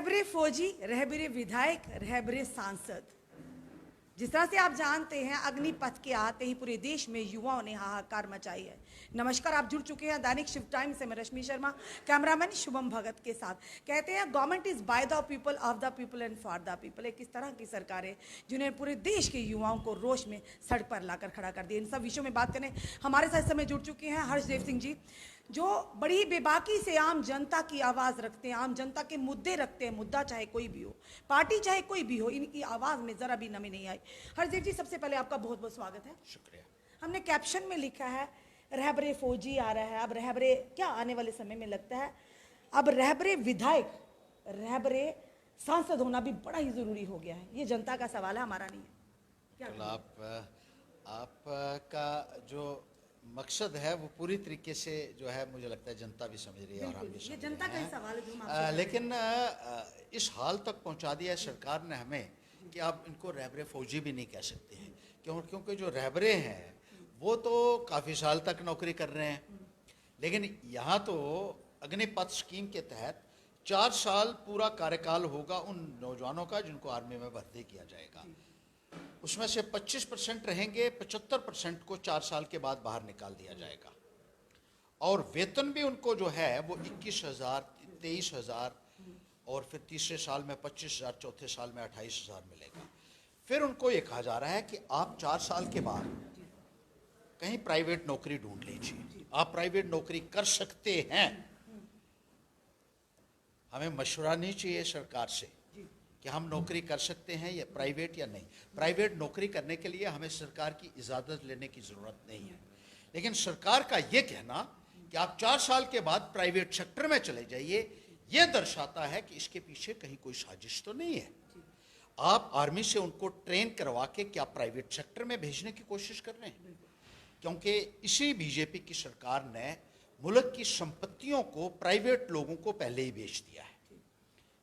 रहबरे फौजी, रहबरे विधायक, रहबरे सांसद। जिस तरह से आप जानते हैं, अग्निपथ के आते ही पूरे देश में युवाओं ने हाहाकार मचाई है। नमस्कार, आप जुड़ चुके हैं दैनिक शिफ्ट टाइम से। मैं रश्मि शर्मा, कैमरामैन शुभम भगत के साथ। कहते हैं government is by the people, of the people and for the people. एक इस तरह की सरकार है जिन्हें पूरे देश के युवाओं को रोष में सड़क पर लाकर खड़ा कर दिया। इन सब विषयों में बात करें, हमारे साथ इस समय जुड़ चुके हैं हर्षदेव सिंह जी, जो बड़ी बेबाकी से आम जनता की आवाज़ रखते हैं, आम जनता के मुद्दे रखते हैं। मुद्दा चाहे कोई भी हो, पार्टी चाहे कोई भी हो, इनकी आवाज़ में ज़रा भी नमी नहीं आई। हरदेव जी, सबसे पहले आपका बहुत बहुत स्वागत है। शुक्रिया। हमने कैप्शन में लिखा है रहबरे फौजी आ रहा है, अब रहबरे क्या आने वाले समय में लगता है अब रहबरे विधायक, रहबरे सांसद होना भी बड़ा ही ज़रूरी हो गया है। ये जनता का सवाल है, हमारा नहीं है। क्या आपका जो मकसद है वो पूरी तरीके से जो है, मुझे लगता है जनता भी समझ रही है और हम भी ये समझ जनता का रहे ही सवाल है जो हम हैं। आपसे लेकिन इस हाल तक पहुंचा दिया है सरकार ने हमें कि आप इनको रहबरे फौजी भी नहीं कह सकते हैं, क्योंकि जो रहबरे हैं वो तो काफ़ी साल तक नौकरी कर रहे हैं। लेकिन यहाँ तो अग्निपथ स्कीम के तहत 4 साल पूरा कार्यकाल होगा उन नौजवानों का जिनको आर्मी में भर्ती किया जाएगा। उसमें से 25% रहेंगे, 75% को 4 साल के बाद बाहर निकाल दिया जाएगा। और वेतन भी उनको जो है वो 21,000, 23,000 और फिर तीसरे साल में 25,000, चौथे साल में 28,000 मिलेगा। फिर उनको ये कहा जा रहा है कि आप 4 साल के बाद कहीं प्राइवेट नौकरी ढूंढ लीजिए, आप प्राइवेट नौकरी कर सकते हैं। हमें मशवरा नहीं चाहिए सरकार से कि हम नौकरी कर सकते हैं या प्राइवेट या नहीं। प्राइवेट नौकरी करने के लिए हमें सरकार की इजाज़त लेने की ज़रूरत नहीं है। लेकिन सरकार का ये कहना कि आप 4 साल के बाद प्राइवेट सेक्टर में चले जाइए, ये दर्शाता है कि इसके पीछे कहीं कोई साजिश तो नहीं है। आप आर्मी से उनको ट्रेन करवा के क्या प्राइवेट सेक्टर में भेजने की कोशिश कर रहे हैं? क्योंकि इसी बीजेपी की सरकार ने मुल्क की संपत्तियों को प्राइवेट लोगों को पहले ही बेच दिया है।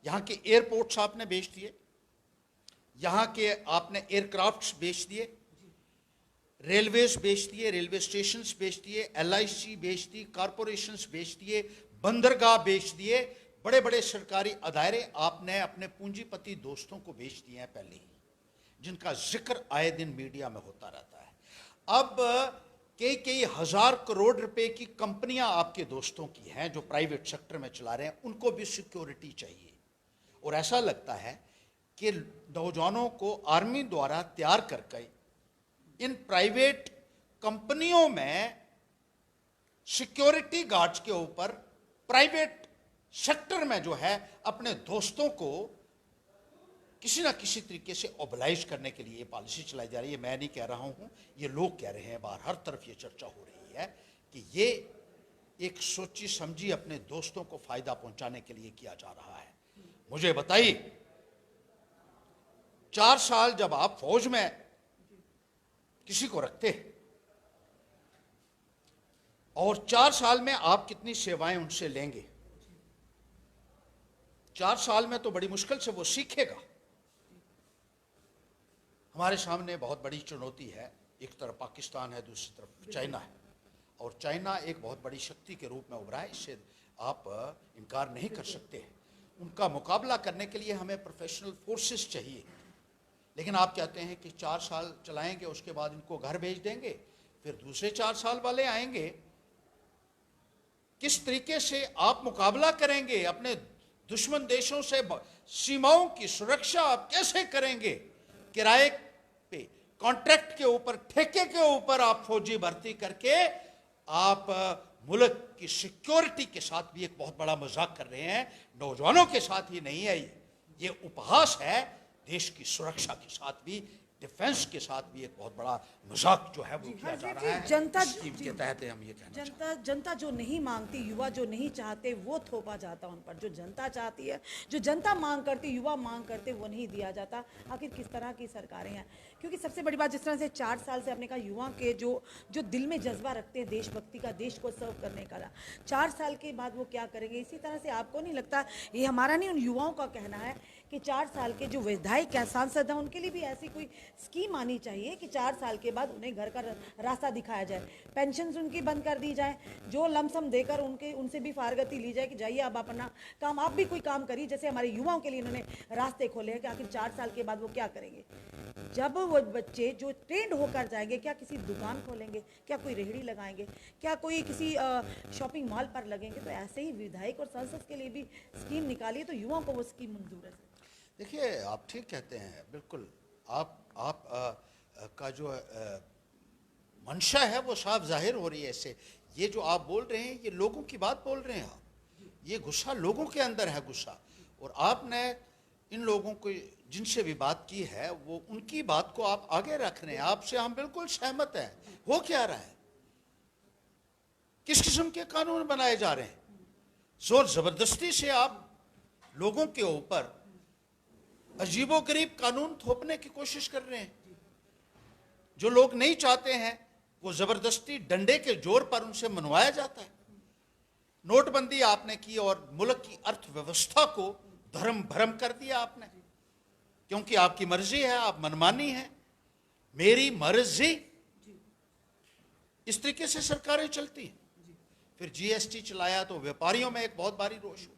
यहाँ के एयरपोर्ट्स आपने बेच दिए, यहाँ के आपने एयरक्राफ्ट्स बेच दिए, रेलवेज बेच दिए, रेलवे स्टेशंस बेच दिए, LIC बेच दी, कॉरपोरेशंस बेच दिए, बंदरगाह बेच दिए, बड़े बड़े सरकारी अदारे आपने अपने पूंजीपति दोस्तों को बेच दिए हैं पहले ही, जिनका जिक्र आए दिन मीडिया में होता रहता है। अब कई हजार करोड़ रुपए की कंपनियां आपके दोस्तों की हैं जो प्राइवेट सेक्टर में चला रहे हैं, उनको भी सिक्योरिटी चाहिए। और ऐसा लगता है कि नौजवानों को आर्मी द्वारा तैयार करके इन प्राइवेट कंपनियों में सिक्योरिटी गार्ड्स के ऊपर प्राइवेट सेक्टर में जो है अपने दोस्तों को किसी ना किसी तरीके से ओबलाइज करने के लिए ये पॉलिसी चलाई जा रही है। मैं नहीं कह रहा हूँ, ये लोग कह रहे हैं, बाहर हर तरफ ये चर्चा हो रही है कि ये एक सोची समझी अपने दोस्तों को फायदा पहुंचाने के लिए किया जा रहा है। मुझे बताइए, 4 साल जब आप फौज में किसी को रखते हैं और 4 साल में आप कितनी सेवाएं उनसे लेंगे? 4 साल में तो बड़ी मुश्किल से वो सीखेगा। हमारे सामने बहुत बड़ी चुनौती है। एक तरफ पाकिस्तान है, दूसरी तरफ चाइना है, और चाइना एक बहुत बड़ी शक्ति के रूप में उभरा है, इससे आप इनकार नहीं कर सकते। उनका मुकाबला करने के लिए हमें प्रोफेशनल फोर्सेस चाहिए। लेकिन आप कहते हैं कि 4 साल चलाएंगे, उसके बाद इनको घर भेज देंगे, फिर दूसरे 4 साल वाले आएंगे। किस तरीके से आप मुकाबला करेंगे अपने दुश्मन देशों से? सीमाओं की सुरक्षा आप कैसे करेंगे? किराए पे, कॉन्ट्रैक्ट के ऊपर, ठेके के ऊपर आप फौजी भर्ती करके आप मुल्क की सिक्योरिटी के साथ भी एक बहुत बड़ा मजाक कर रहे हैं। नौजवानों के साथ ही नहीं है, ये उपहास है। देश की सुरक्षा के साथ भी, डिफेंस के साथ भी एक बहुत बड़ा मजाक जो है वो किया जा रहा है। जनता स्कीम के तहत हम ये कहना जनता जो नहीं मांगती, युवा जो नहीं चाहते, वो थोपा जाता उन पर। जो जनता चाहती है, जो जनता मांग करती, युवा मांग करते, वो नहीं दिया जाता। आखिर किस तरह की सरकारें हैं? क्योंकि सबसे बड़ी बात, जिस तरह से 4 साल से आपने कहा, युवा के जो दिल में जज्बा रखते हैं देशभक्ति का, देश को सर्व करने का, 4 साल के बाद वो क्या करेंगे? इसी तरह से आपको नहीं लगता, ये हमारा नहीं, उन युवाओं का कहना है कि 4 साल के जो विधायक या सांसद हैं उनके लिए भी ऐसी कोई स्कीम आनी चाहिए कि 4 साल के बाद उन्हें घर का रास्ता दिखाया जाए, पेंशन उनकी बंद कर दी जाए, जो लमसम देकर उनसे भी फारगती ली जाए कि जाइए आप अपना काम, आप भी कोई काम करिए। जैसे हमारे युवाओं के लिए इन्होंने रास्ते खोले हैं कि आखिर 4 साल के बाद वो क्या करेंगे। जब वो बच्चे जो ट्रेंड होकर जाएंगे, क्या किसी दुकान खोलेंगे, क्या कोई रेहड़ी लगाएंगे, क्या कोई किसी शॉपिंग मॉल पर लगेंगे। तो ऐसे ही विधायक और सांसद के लिए भी स्कीम निकालिए तो युवाओं को वो स्कीम मंजूर है। देखिए, आप ठीक कहते हैं, बिल्कुल। आप का जो मंशा है वो साफ जाहिर हो रही है इससे। ये जो आप बोल रहे हैं, ये लोगों की बात बोल रहे हैं आप, ये गुस्सा लोगों के अंदर है, गुस्सा। और आपने इन लोगों को जिनसे भी बात की है, वो उनकी बात को आप आगे रख रहे हैं। आपसे हम बिल्कुल सहमत हैं। हो क्या रहा है, किस किस्म के कानून बनाए जा रहे हैं, जोर जबरदस्ती से आप लोगों के ऊपर अजीबोगरीब कानून थोपने की कोशिश कर रहे हैं। जो लोग नहीं चाहते हैं वो जबरदस्ती डंडे के जोर पर उनसे मनवाया जाता है। नोटबंदी आपने की और मुल्क की अर्थव्यवस्था को धर्म भरम कर दिया आपने, क्योंकि आपकी मर्जी है, आप मनमानी है, मेरी मर्जी, इस तरीके से सरकारें चलती हैं। फिर जीएसटी चलाया तो व्यापारियों में एक बहुत भारी रोष हुआ।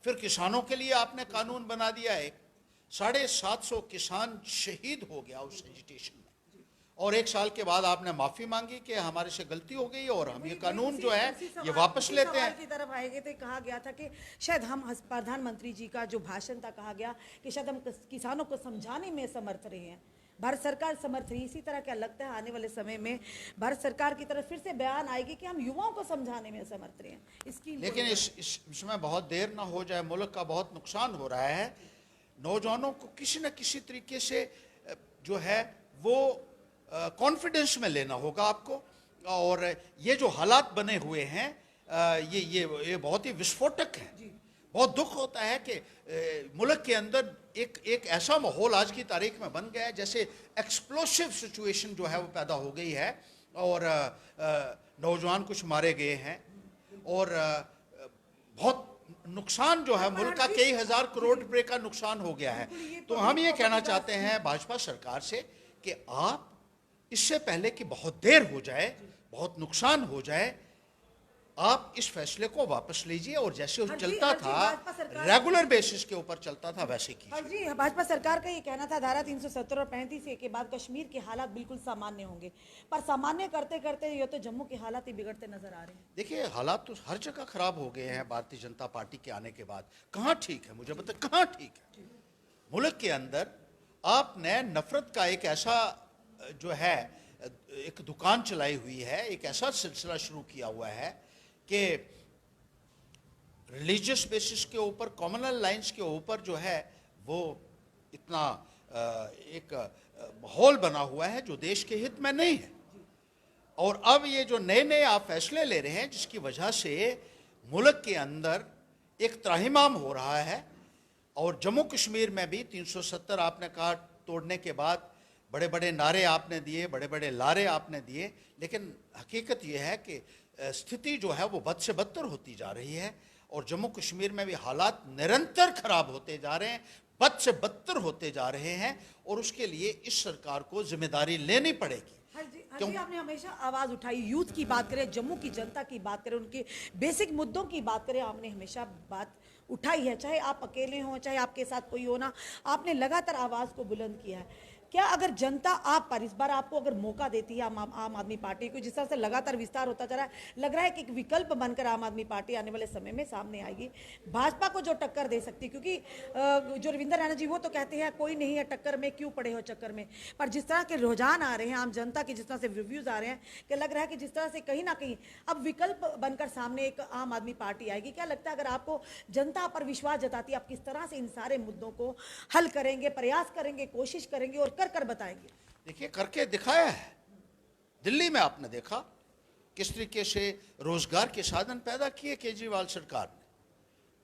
फिर किसानों के लिए आपने कानून बना दिया, एक 750 किसान शहीद हो गया उस एजिटेशन में, और 1 साल के बाद आपने माफी मांगी कि हमारे से गलती हो गई और हम ये कानून जो है ये वापस लेते हैं। की तरफ आएंगे तो कहा गया था कि शायद हम, प्रधानमंत्री जी का जो भाषण था, कहा गया कि शायद हम किसानों को समझाने में समर्थ रहे हैं, भारत सरकार समर्थ रही। इसी तरह क्या लगता है आने वाले समय में भारत सरकार की तरफ फिर से बयान आएगी कि हम युवाओं को समझाने में समर्थ रहे हैं इसकी। लेकिन इसमें बहुत देर ना हो जाए, मुल्क का बहुत नुकसान हो रहा है। नौजवानों को किसी न किसी तरीके से जो है वो कॉन्फिडेंस में लेना होगा आपको। और ये जो हालात बने हुए हैं ये बहुत ही विस्फोटक हैं। बहुत दुख होता है कि मुल्क के अंदर एक ऐसा माहौल आज की तारीख में बन गया है जैसे एक्सप्लोसिव सिचुएशन जो है वो पैदा हो गई है, और नौजवान कुछ मारे गए हैं, और बहुत नुकसान जो है मुल्क का कई हजार करोड़ रुपए का नुकसान हो गया है। तो हम ये कहना चाहते हैं भाजपा सरकार से कि आप इससे पहले कि बहुत देर हो जाए, बहुत नुकसान हो जाए, आप इस फैसले को वापस लीजिए और जैसे चलता था, रेगुलर बेसिस के ऊपर चलता था, वैसे कीजिए। जी, भाजपा सरकार का ये कहना था धारा 370 और 35 के बाद कश्मीर के हालात बिल्कुल सामान्य होंगे, पर सामान्य करते करते ये तो जम्मू के हालात ही बिगड़ते नजर आ रहे हैं। देखिए, हालात तो हर जगह खराब हो गए हैं भारतीय जनता पार्टी के आने के बाद। कहाँ ठीक है, मुझे बताए कहाँ ठीक है। मुल्क के अंदर आपने नफरत का एक ऐसा जो है एक दुकान चलाई हुई है, एक ऐसा सिलसिला शुरू किया हुआ है कि रिलीजियस बेसिस के ऊपर, कॉमनल लाइंस के ऊपर जो है वो इतना एक माहौल बना हुआ है जो देश के हित में नहीं है। और अब ये जो नए नए आप फैसले ले रहे हैं जिसकी वजह से मुल्क के अंदर एक त्राहिमाम हो रहा है, और जम्मू कश्मीर में भी 370 आपने कहा तोड़ने के बाद बड़े बड़े नारे आपने दिए, बड़े बड़े लारे आपने दिए, लेकिन हकीकत यह है कि स्थिति जो है वो बद से बदतर होती जा रही है, और जम्मू कश्मीर में भी हालात निरंतर खराब होते जा रहे हैं, बद से बदतर होते जा रहे हैं, और उसके लिए इस सरकार को जिम्मेदारी लेनी पड़ेगी। जी, आपने हमेशा आवाज उठाई, यूथ की बात करें, जम्मू की जनता की बात करें, उनके बेसिक मुद्दों की बात करें, आपने हमेशा बात उठाई है, चाहे आप अकेले हों चाहे आपके साथ कोई हो ना, आपने लगातार आवाज को बुलंद किया है। क्या अगर जनता आप पर इस बार आपको अगर मौका देती है, आम आदमी पार्टी को, जिस तरह से लगातार विस्तार होता जा रहा है, लग रहा है कि एक विकल्प बनकर आम आदमी पार्टी आने वाले समय में सामने आएगी, भाजपा को जो टक्कर दे सकती है, क्योंकि जो रविंद्र रैना जी वो तो कहते हैं कोई नहीं है टक्कर में, क्यों पड़े हो चक्कर में, पर जिस तरह के रुझान आ रहे हैं आम जनता के, जिस तरह से रिव्यूज आ रहे हैं, कि लग रहा है कि जिस तरह से कहीं ना कहीं अब विकल्प बनकर सामने एक आम आदमी पार्टी आएगी। क्या लगता है अगर आपको जनता पर विश्वास जताती है, आप किस तरह से इन सारे मुद्दों को हल करेंगे, प्रयास करेंगे, कोशिश करेंगे और कर बताएंगे? देखिए, करके दिखाया है। दिल्ली में आपने देखा किस तरीके से रोजगार के साधन पैदा किए केजरीवाल सरकार ने।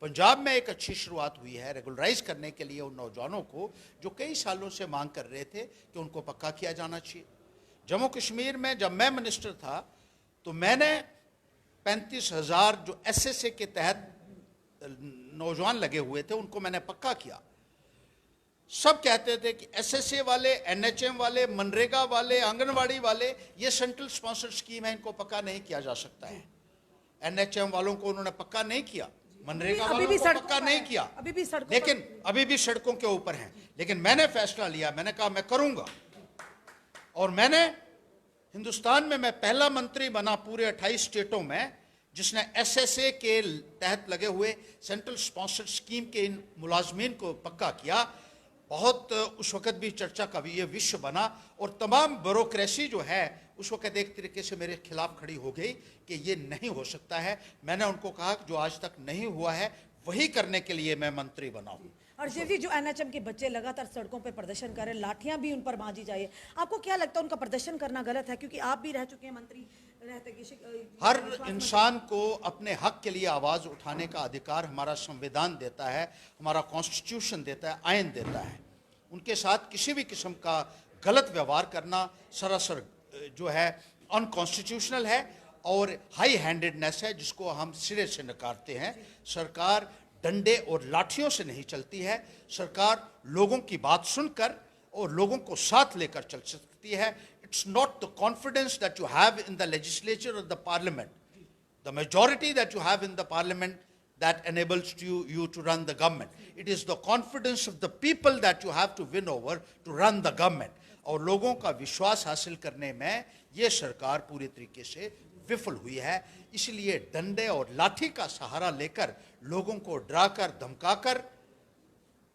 पंजाब में एक अच्छी शुरुआत हुई है रेगुलराइज करने के लिए उन नौजवानों को जो कई सालों से मांग कर रहे थे कि उनको पक्का किया जाना चाहिए। जम्मू कश्मीर में जब मैं मिनिस्टर था तो मैंने 35,000 जो एसएसए के तहत नौजवान लगे हुए थे उनको मैंने पक्का किया, सब कहते थे कि एसएसए वाले, एनएचएम वाले, मनरेगा वाले, आंगनवाड़ी वाले, ये सेंट्रल स्पॉन्सर्ड स्कीम है, इनको पक्का नहीं किया जा सकता है। एनएचएम वालों को उन्होंने पक्का नहीं किया, मनरेगा वालों को पक्का नहीं किया, लेकिन अभी भी सड़कों के ऊपर हैं। लेकिन मैंने फैसला लिया, मैंने कहा मैं करूंगा, और मैंने हिंदुस्तान में मैं पहला मंत्री बना पूरे 28 स्टेटों में जिसने एसएसए के तहत लगे हुए सेंट्रल स्पॉन्सर्ड स्कीम के इन मुलाजमीन को पक्का किया। बहुत उस वक्त भी चर्चा का भी ये विषय बना, और तमाम ब्यूरोक्रेसी जो है उस वक्त एक तरीके से मेरे खिलाफ खड़ी हो गई कि ये नहीं हो सकता है। मैंने उनको कहा कि जो आज तक नहीं हुआ है वही करने के लिए मैं मंत्री बना हूं। और जी, जो एनएचएम के बच्चे लगातार सड़कों पर प्रदर्शन कर रहे हैं, लाठियां भी उन पर भांजी जाए, आपको क्या लगता है उनका प्रदर्शन करना गलत है? क्योंकि आप भी रह चुके हैं मंत्री, हर इंसान को अपने हक के लिए आवाज उठाने का अधिकार हमारा संविधान देता है, हमारा कॉन्स्टिट्यूशन देता है, आयन देता है। उनके साथ किसी भी किस्म का गलत व्यवहार करना सरासर जो है अनकॉन्स्टिट्यूशनल है और हाई हैंडेडनेस है, जिसको हम सिरे से नकारते हैं। सरकार डंडे और लाठियों से नहीं चलती है, सरकार लोगों की बात सुनकर और लोगों को साथ लेकर चल सकती है। It's not the confidence that you have in the legislature or the parliament, the majority that you have in the parliament that enables you to run the government. It is the confidence of the people that you have to win over to run the government. और लोगों का विश्वास हासिल करने में ये सरकार पूरी तरीके से विफल हुई है। इसलिए डंडे और लाठी का सहारा लेकर लोगों को डराकर धमकाकर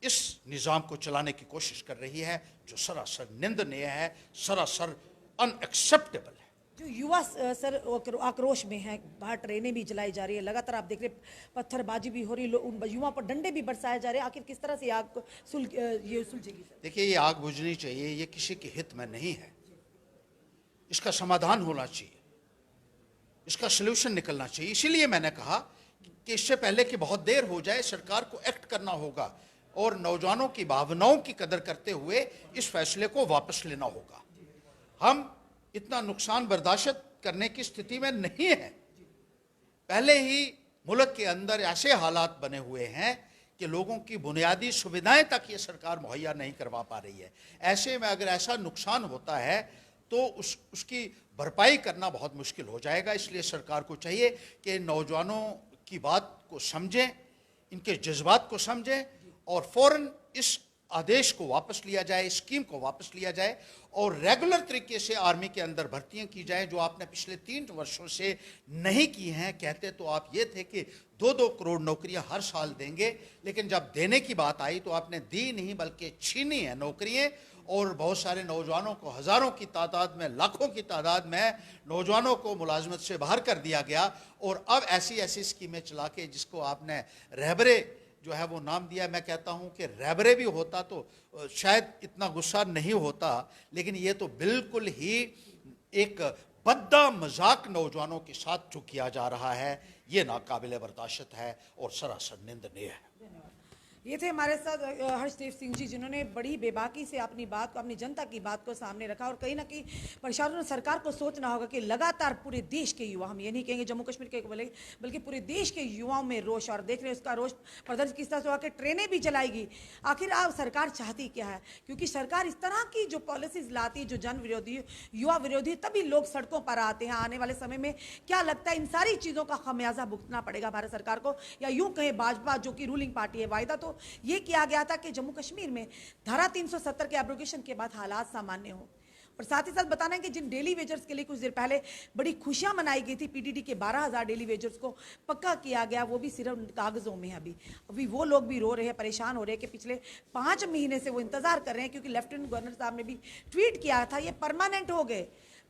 इस निज़ाम को चलाने की कोशिश कर रही है, जो सरासर निंदनीय है, सरासर अनएक्सेप्टेबल है। जो युवा सर आक्रोश में है, बाहर ट्रेनें भी जलाई जा रही है, लगातार आप देख रहे पत्थरबाजी भी हो रही है, उन युवाओं पर डंडे भी बरसाए जा रहे हैं, आखिर किस तरह से आग ये सुलझेगी? देखिए, ये आग बुझनी चाहिए, ये किसी के हित में नहीं है। इसका समाधान होना चाहिए, इसका सलूशन निकलना चाहिए। इसीलिए मैंने कहा कि इससे पहले कि बहुत देर हो जाए, सरकार को एक्ट करना होगा और नौजवानों की भावनाओं की कदर करते हुए इस फैसले को वापस लेना होगा। हम इतना नुकसान बर्दाश्त करने की स्थिति में नहीं है। पहले ही मुल्क के अंदर ऐसे हालात बने हुए हैं कि लोगों की बुनियादी सुविधाएं तक ये सरकार मुहैया नहीं करवा पा रही है। ऐसे में अगर ऐसा नुकसान होता है तो उसकी भरपाई करना बहुत मुश्किल हो जाएगा। इसलिए सरकार को चाहिए कि नौजवानों की बात को समझें, इनके जज्बात को समझें और फौरन इस आदेश को वापस लिया जाए, स्कीम को वापस लिया जाए और रेगुलर तरीके से आर्मी के अंदर भर्तियां की जाए, जो आपने पिछले 3 वर्षों से नहीं की हैं। कहते तो आप ये थे कि 2-2 करोड़ नौकरियां हर साल देंगे, लेकिन जब देने की बात आई तो आपने दी नहीं बल्कि छीनी है नौकरियां, और बहुत सारे नौजवानों को, हज़ारों की तादाद में, लाखों की तादाद में नौजवानों को मुलाजमत से बाहर कर दिया गया। और अब ऐसी ऐसी स्कीमें चला के जिसको आपने रहबरे जो है वो नाम दिया। मैं कहता हूं कि रहबरे भी होता तो शायद इतना गुस्सा नहीं होता, लेकिन ये तो बिल्कुल ही एक बद्दा मजाक नौजवानों के साथ जो किया जा रहा है, ये नाकाबिले बर्दाश्त है और सरासर निंदनीय है। ये थे हमारे साथ हर्षदेव सिंह जी, जिन्होंने बड़ी बेबाकी से अपनी बात को, अपनी जनता की बात को सामने रखा। और कहीं ना कहीं प्रशासन और सरकार को सोचना होगा कि लगातार पूरे देश के युवा, हम ये नहीं कहेंगे जम्मू कश्मीर के बोले, बल्कि पूरे देश के युवाओं में रोष, और देख रहे हैं उसका रोष प्रदर्शन किस तरह से हुआ कि ट्रेनें भी जलाएगी। आखिर आप सरकार चाहती क्या है? क्योंकि सरकार इस तरह की जो पॉलिसीज लाती है जो जन विरोधी, युवा विरोधी, तभी लोग सड़कों पर आते हैं। आने वाले समय में क्या लगता है इन सारी चीज़ों का खमियाजा भुगतना पड़ेगा भारत सरकार को, या यूं कहें भाजपा जो कि रूलिंग पार्टी है। वायदा तो ये किया गया था कि जम्मू कश्मीर में धारा 370 के एब्रोगेशन के बाद हालात सामान्य हो। और साथ ही साथ बताना है कि जिन डेली वेजर्स के लिए कुछ देर पहले बड़ी खुशियां मनाई गई थी, पीडीडी के 12,000 डेली वेजर्स को पक्का किया गया, वो भी सिर्फ कागजों में है। अभी वो लोग भी रो रहे हैं, परेशान हो रहे हैं कि पिछले 5 महीने से वो इंतजार कर रहे हैं, क्योंकि लेफ्टिनेंट गवर्नर साहब ने भी ट्वीट किया था ये परमानेंट हो गए,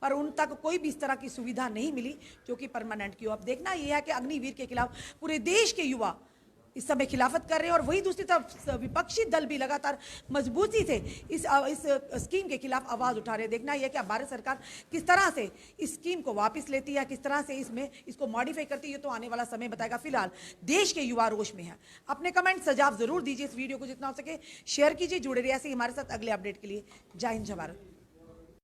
पर उन तक कोई भी इस तरह की सुविधा नहीं मिली जो कि परमानेंट की हो। अब देखना यह है कि अग्निवीर के खिलाफ पूरे देश के युवा इस समय खिलाफत कर रहे हैं, और वही दूसरी तरफ विपक्षी दल भी लगातार मजबूती से इस स्कीम के खिलाफ आवाज उठा रहे हैं। देखना यह कि भारत सरकार किस तरह से इस स्कीम को वापस लेती है, किस तरह से इसको मॉडिफाई करती है, तो आने वाला समय बताएगा। फिलहाल देश के युवा रोष में है। अपने कमेंट सजाव जरूर दीजिए, इस वीडियो को जितना हो सके शेयर कीजिए, जुड़े रहिए ऐसे ही हमारे साथ अगले अपडेट के लिए। जय हिंद, जय भारत।